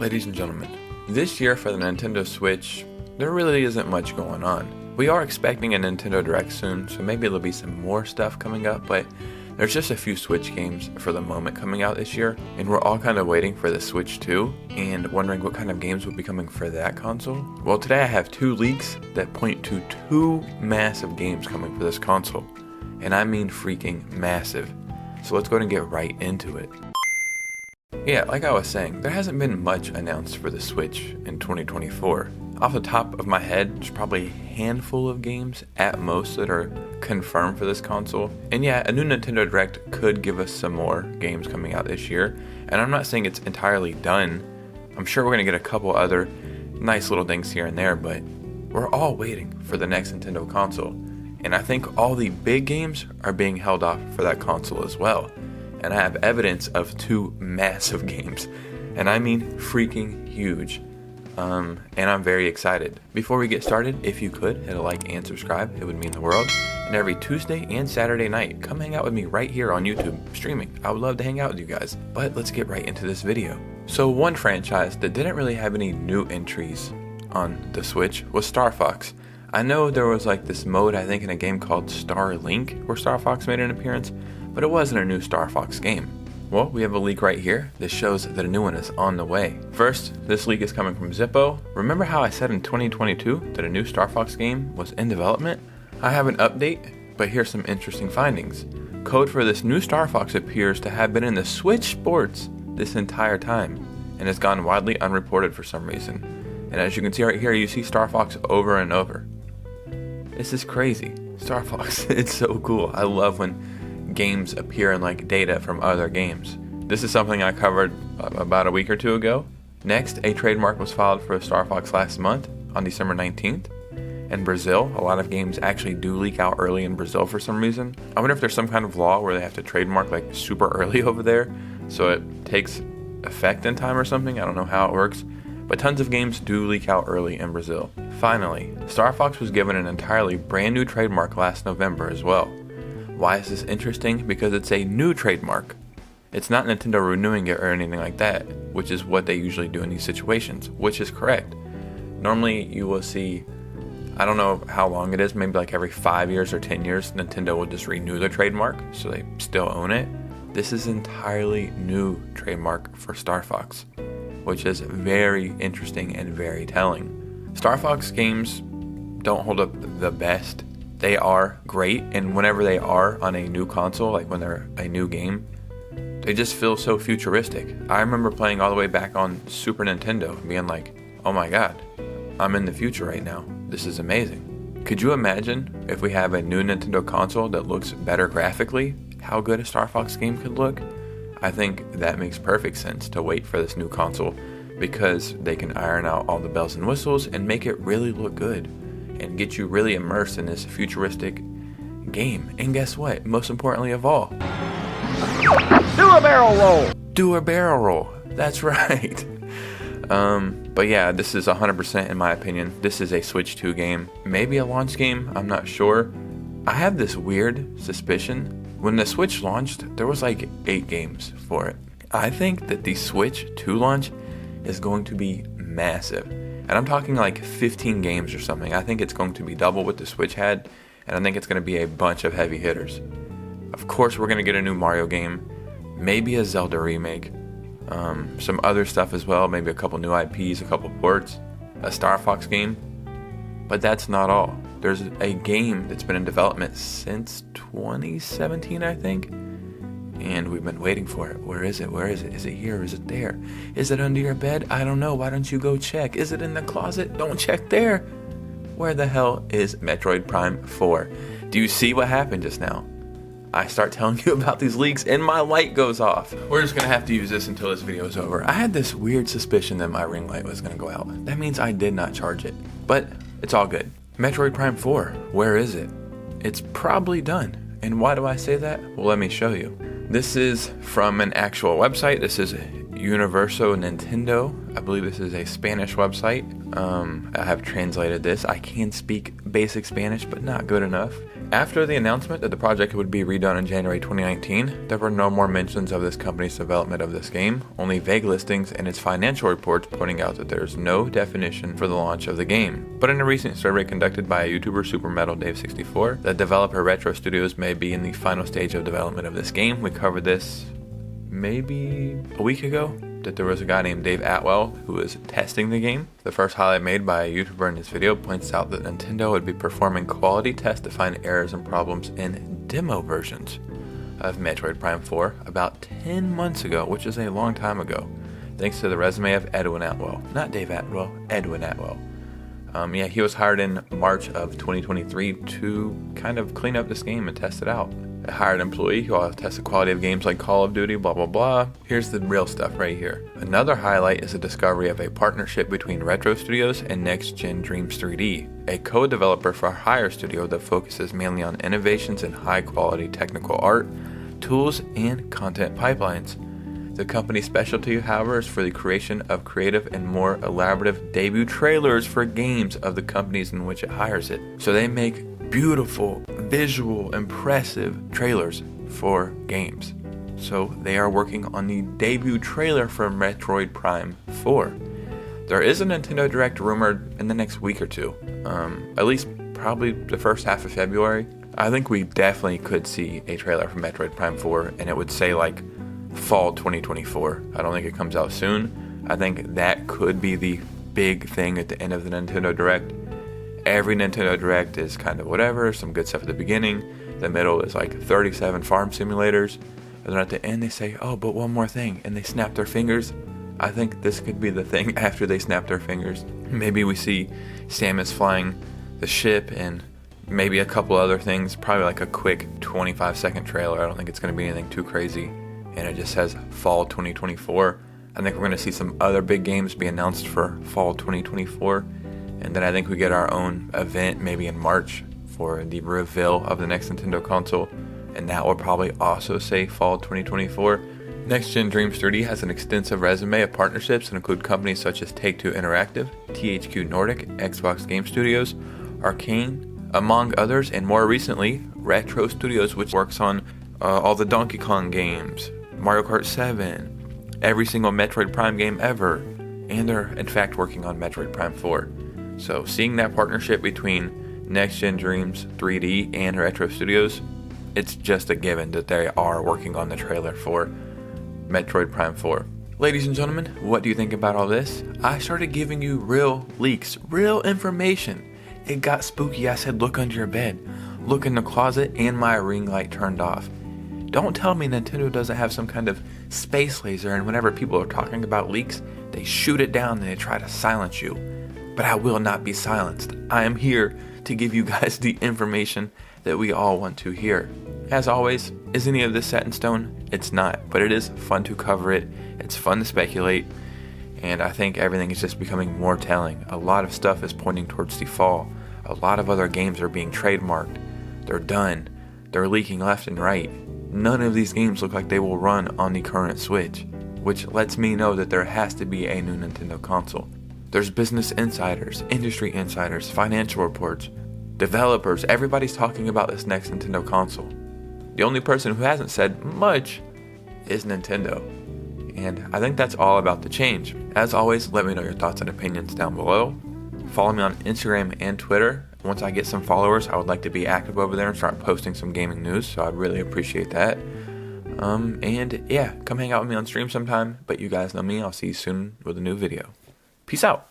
Ladies and gentlemen, this year for the Nintendo Switch, there really isn't much going on. We are expecting a Nintendo Direct soon, so maybe there'll be some more stuff coming up, but there's just a few Switch games for the moment coming out this year, and we're all kind of waiting for the Switch 2 and wondering what kind of games will be coming for that console. Well, today I have two leaks that point to two massive games coming for this console, and I mean freaking massive. So let's go ahead and get right into it. Yeah, like I was saying, there hasn't been much announced for the Switch in 2024. Off the top of my head, there's probably a handful of games at most that are confirmed for this console. And yeah, a new Nintendo Direct could give us some more games coming out this year. And I'm not saying it's entirely done. I'm sure we're going to get a couple other nice little things here and there, but we're all waiting for the next Nintendo console. And I think all the big games are being held off for that console as well. And I have evidence of two massive games, and I mean freaking huge, and I'm very excited. Before we get started, if you could hit a like and subscribe, it would mean the world. And every Tuesday and Saturday night, come hang out with me right here on YouTube streaming. I would love to hang out with you guys, but let's get right into this video. So one franchise that didn't really have any new entries on the Switch was Starfox. I know there was like this mode, I think, in a game called Starlink where Starfox made an appearance, but it wasn't a new Starfox game. Well, we have a leak right here that shows that a new one is on the way. First, this leak is coming from Zippo. Remember how I said in 2022 that a new Starfox game was in development? I have an update, but here's some interesting findings. Code for this new Starfox appears to have been in the Switch Sports this entire time, and has gone widely unreported for some reason. And as you can see right here, you see Starfox over and over. This is crazy. Starfox, it's so cool. I love when games appear in like data from other games. This is something I covered about a week or two ago. Next, a trademark was filed for Starfox last month on December 19th. In Brazil, a lot of games actually do leak out early in Brazil for some reason. I wonder if there's some kind of law where they have to trademark like super early over there so it takes effect in time or something. I don't know how it works, but tons of games do leak out early in Brazil. Finally, Starfox was given an entirely brand new trademark last November as well. Why is this interesting? Because it's a new trademark. It's not Nintendo renewing it or anything like that, which is what they usually do in these situations, which is correct. Normally you will see, I don't know how long it is, maybe like every 5 years or 10 years, Nintendo will just renew the trademark, so they still own it. This is entirely new trademark for Starfox, which is very interesting and very telling. Starfox games don't hold up the best. They are great, and whenever they are on a new console, like when they're a new game, they just feel so futuristic. I remember playing all the way back on Super Nintendo and being like, oh my god, I'm in the future right now. This is amazing. Could you imagine if we have a new Nintendo console that looks better graphically, how good a Starfox game could look? I think that makes perfect sense to wait for this new console because they can iron out all the bells and whistles and make it really look good and get you really immersed in this futuristic game. And guess what? Most importantly of all, do a barrel roll! Do a barrel roll. That's right. But yeah, this is 100% in my opinion. This is a Switch 2 game. Maybe a launch game, I'm not sure. I have this weird suspicion. When the Switch launched, there was like 8 games for it. I think that the Switch 2 launch is going to be massive. And I'm talking like 15 games or something. I think it's going to be double what the Switch had, and I think it's going to be a bunch of heavy hitters. Of course, we're going to get a new Mario game, maybe a Zelda remake, some other stuff as well, maybe a couple new IPs, a couple ports, a Starfox game. But that's not all. There's a game that's been in development since 2017, I think. And we've been waiting for it. Where is it? Where is it? Is it here? Is it there? Is it under your bed? I don't know. Why don't you go check? Is it in the closet? Don't check there. Where the hell is Metroid Prime 4? Do you see what happened just now? I start telling you about these leaks and my light goes off. We're just going to have to use this until this video is over. I had this weird suspicion that my ring light was going to go out. That means I did not charge it. But it's all good. Metroid Prime 4. Where is it? It's probably done. And why do I say that? Well, let me show you. This is from an actual website. This is Universo Nintendo. I believe this is a Spanish website. I have translated this. I can speak basic Spanish, but not good enough. After the announcement that the project would be redone in January 2019, there were no more mentions of this company's development of this game, only vague listings and its financial reports pointing out that there is no definition for the launch of the game. But in a recent survey conducted by a YouTuber, Super Metal Dave 64, the developer Retro Studios may be in the final stage of development of this game. We covered this maybe a week ago, that there was a guy named Dave Atwell who was testing the game. The first highlight made by a YouTuber in this video points out that Nintendo would be performing quality tests to find errors and problems in demo versions of Metroid Prime 4 about 10 months ago, which is a long time ago, thanks to the resume of Edwin Atwell. Not Dave Atwell, Edwin Atwell. He was hired in March of 2023 to kind of clean up this game and test it out. A hired employee who will test the quality of games like Call of Duty, blah blah blah. Here's the real stuff right here. Another highlight is the discovery of a partnership between Retro Studios and Next Gen Dreams 3D, a co-developer for a hire studio that focuses mainly on innovations in high quality technical art, tools, and content pipelines. The company's specialty, however, is for the creation of creative and more elaborative debut trailers for games of the companies in which it hires it. So they make beautiful, visual, impressive trailers for games. So they are working on the debut trailer for Metroid Prime 4. There is a Nintendo Direct rumored in the next week or two, at least probably the first half of February. I think we definitely could see a trailer for Metroid Prime 4, and it would say like fall 2024. I don't think it comes out soon. I think that could be the big thing at the end of the Nintendo Direct. Every Nintendo Direct is kind of whatever, some good stuff at the beginning. The middle is like 37 farm simulators. And then at the end they say, oh, but one more thing. And they snap their fingers. I think this could be the thing after they snap their fingers. Maybe we see Samus flying the ship and maybe a couple other things. Probably like a quick 25-second trailer. I don't think it's going to be anything too crazy. And it just says fall 2024. I think we're going to see some other big games be announced for fall 2024. And then I think we get our own event maybe in March for the reveal of the next Nintendo console. And that will probably also say fall 2024. Next Gen Dreams 3D has an extensive resume of partnerships that include companies such as Take-Two Interactive, THQ Nordic, Xbox Game Studios, Arcane, among others, and more recently, Retro Studios, which works on all the Donkey Kong games, Mario Kart 7, every single Metroid Prime game ever, and they're in fact working on Metroid Prime 4. So seeing that partnership between Next Gen Dreams 3D and Retro Studios, it's just a given that they are working on the trailer for Metroid Prime 4. Ladies and gentlemen, what do you think about all this? I started giving you real leaks, real information. It got spooky. I said, look under your bed, look in the closet, and my ring light turned off. Don't tell me Nintendo doesn't have some kind of space laser, and whenever people are talking about leaks, they shoot it down and they try to silence you. But I will not be silenced. I am here to give you guys the information that we all want to hear. As always, is any of this set in stone? It's not, but it is fun to cover it. It's fun to speculate, and I think everything is just becoming more telling. A lot of stuff is pointing towards the fall. A lot of other games are being trademarked. They're done. They're leaking left and right. None of these games look like they will run on the current Switch, which lets me know that there has to be a new Nintendo console. There's business insiders, industry insiders, financial reports, developers, everybody's talking about this next Nintendo console. The only person who hasn't said much is Nintendo. And I think that's all about the change. As always, let me know your thoughts and opinions down below. Follow me on Instagram and Twitter. Once I get some followers, I would like to be active over there and start posting some gaming news, so I'd really appreciate that. And yeah, come hang out with me on stream sometime. But you guys know me, I'll see you soon with a new video. Peace out.